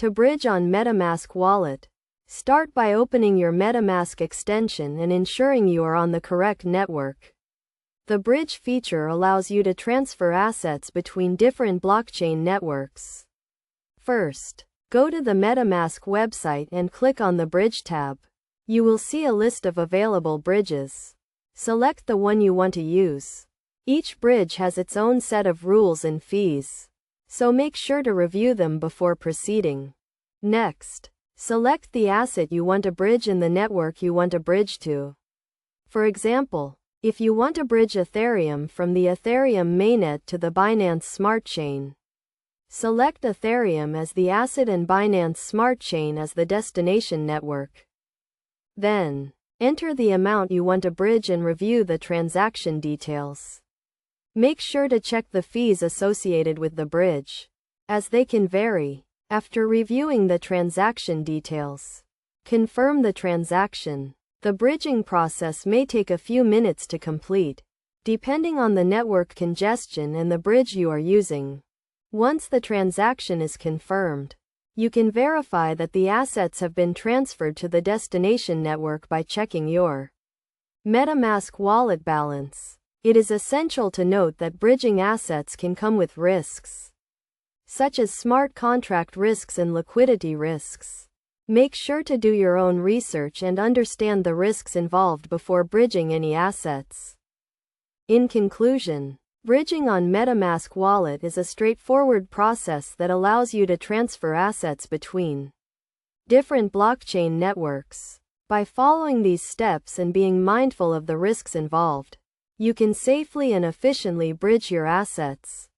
To bridge on Metamask wallet, start by opening your Metamask extension and ensuring you are on the correct network. The bridge feature allows you to transfer assets between different blockchain networks. First, go to the Metamask website and click on the Bridge tab. You will see a list of available bridges. Select the one you want to use. Each bridge has its own set of rules and fees, so make sure to review them before proceeding. Next, select the asset you want to bridge in the network you want to bridge to. For example, if you want to bridge Ethereum from the Ethereum mainnet to the Binance Smart Chain, select Ethereum as the asset and Binance Smart Chain as the destination network. Then, enter the amount you want to bridge and review the transaction details. Make sure to check the fees associated with the bridge, as they can vary. After reviewing the transaction details, confirm the transaction. The bridging process may take a few minutes to complete, depending on the network congestion and the bridge you are using. Once the transaction is confirmed, you can verify that the assets have been transferred to the destination network by checking your Metamask wallet balance. It is essential to note that bridging assets can come with risks, such as smart contract risks and liquidity risks. Make sure to do your own research and understand the risks involved before bridging any assets. In conclusion, bridging on Metamask wallet is a straightforward process that allows you to transfer assets between different blockchain networks. By following these steps and being mindful of the risks involved, you can safely and efficiently bridge your assets.